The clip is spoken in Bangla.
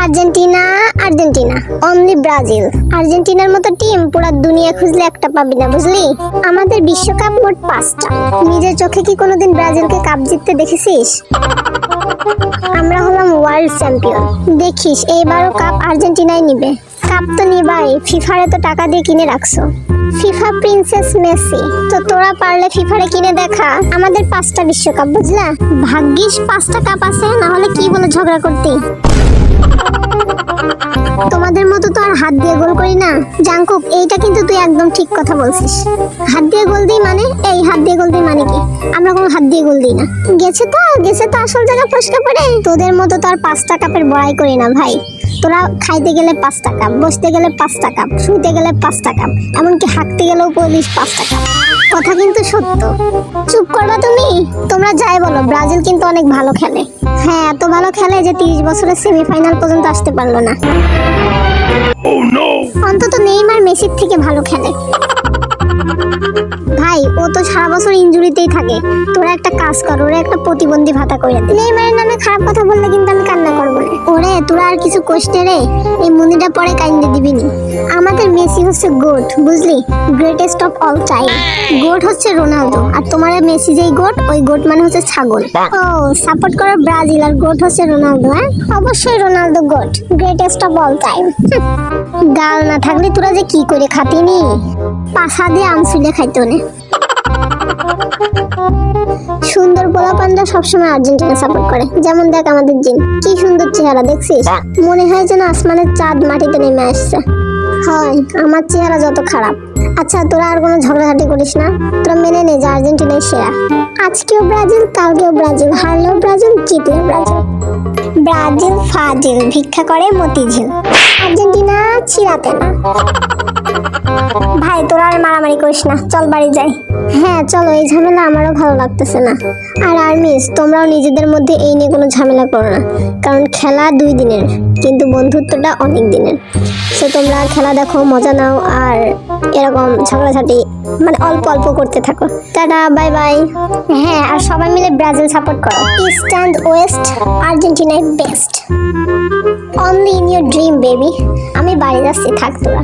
Argentina Argentina only Brazil. আর্জেন্টিনার মতো টিম পুরা দুনিয়া খুঁজলে একটা পাবি না, বুঝলি? আমাদের বিশ্বকাপ মোট 5টা। নিজের চোখে কি কোনোদিন ব্রাজিলকে কাপ জিততে দেখেছিস? আমরা হলাম ওয়ার্ল্ড চ্যাম্পিয়ন। দেখিস এইবারও কাপ আর্জেন্টিনাই নিবে। কাপ তো নিবাই, ফিফারে তো টাকা দিয়ে কিনে রাখছো। FIFA princess Messi. তো তোরা পারলে ফিফারে কিনে দেখা। আমাদের 5টা বিশ্বকাপ, বুঝলা? ভাগ্যিস 5টা কাপ আছে, না হলে কি বলে ঝগড়া করতি? তোমাদের মতো তো আর হাত দিয়ে গোল করি না। জাংকুক, এইটা কিন্তু তুই একদম ঠিক কথা বলছিস। হাত দিয়ে গোল দিই মানে? এই হাত দিয়ে গোল দিই মানে কি? আমরা কোনো হাত দিয়ে গোল দিই না। গেছে তো আসল জায়গা ফসকা পড়ে। তোদের মতো তো আর 5টা কাপের বড়াই করি না ভাই। তোরা খাইতে গেলে 5টা কাপ, বসতে গেলে 5টা কাপ, শুইতে গেলে 5টা কাপ, এমনকি হাঁটতে গেলেও বলিস 5টা কাপ। কথা কিন্তু সত্য। চুপ করবা তুমি? তোমরা যাই বলো, ব্রাজিল কিন্তু অনেক ভালো খেলে। হ্যাঁ, এত ভালো খেলে যে 30 বছরের সেমিফাইনাল পর্যন্ত আসতে পারলো না। অন্তত নেইমার মেসির থেকে ভালো খেলে। ভাই, ও তো সারা বছর ইনজুরিতেই থাকে। তোরা একটা কাজ কর, ওরে একটা প্রতিবন্ধী ভাতা কইরা দে। নেইমারের নামে খারাপ কথা বললে কিন্তু আমি কান্না করব না। ওরে তোরা আর কিছু কষ্টে রে, এই মুনিটা পরে কাইন্দে দিবি নি। আমাদের মেসি হচ্ছে গোট, বুঝলি? Greatest of all time. Goat হচ্ছে রোনালদো, আর তোমার মেসি যেই গোট, ওই গোট মানে হচ্ছে ছাগল। ও, সাপোর্ট করো ব্রাজিল, আর গোট হচ্ছে রোনালদো। হ্যাঁ, অবশ্যই Ronaldo goat, greatest of all time. গাল না থাকলে তোরা যে কি করে খাতিনি? পাশা দিয়ে আমসুলে খাইতো না। সুন্দর পোলাপানরা সবসময় আর্জেন্টিনা সাপোর্ট করে। যেমন দেখ আমাদের জিন, কি সুন্দর চেহারা, দেখছিস? মনে হয় যেন আসমানের চাঁদ মাটিতে নেমে আসছে। হয়, আমার চেহারা যত খারাপ। আচ্ছা, তোরা আর কোনো ঝগড়াঝাটি করিস না। তোরা মেনে নে যে আর্জেন্টিনাই সেরা। আজকেও ব্রাজিল, কালকেও ব্রাজিল, হারলেও ব্রাজিল, জিতলেও ব্রাজিল। ব্রাজিল ফাজিল, ভিক্ষা করে মতিঝিল। আর্জেন্টিনা চিরাতে না। ভাই, তোরা আর মারামারি করিস না, চল বাড়ি যাই। হ্যাঁ চলো, এই ঝামেলা আমারও ভালো লাগতেছে না। আর আর্মিস, তোমরাও নিজেদের মধ্যে এই নিয়ে কোনো ঝামেলা করো না, কারণ খেলা 2 দিনের, কিন্তু বন্ধুত্বটা অনেক দিনের। সো তোমরা খেলা দেখো, মজা নাও, আর এরকম ঝগড়াঝাটি মানে অল্প অল্প করতে থাকো। Tata, bye bye. হ্যাঁ, আর সবাই মিলে ব্রাজিল সাপোর্ট করো। ইস্ট অ্যান্ড ওয়েস্ট, আর্জেন্টিনাই best. Only in your dream baby. আমি বাড়ি যাচ্ছি, থাক তোরা।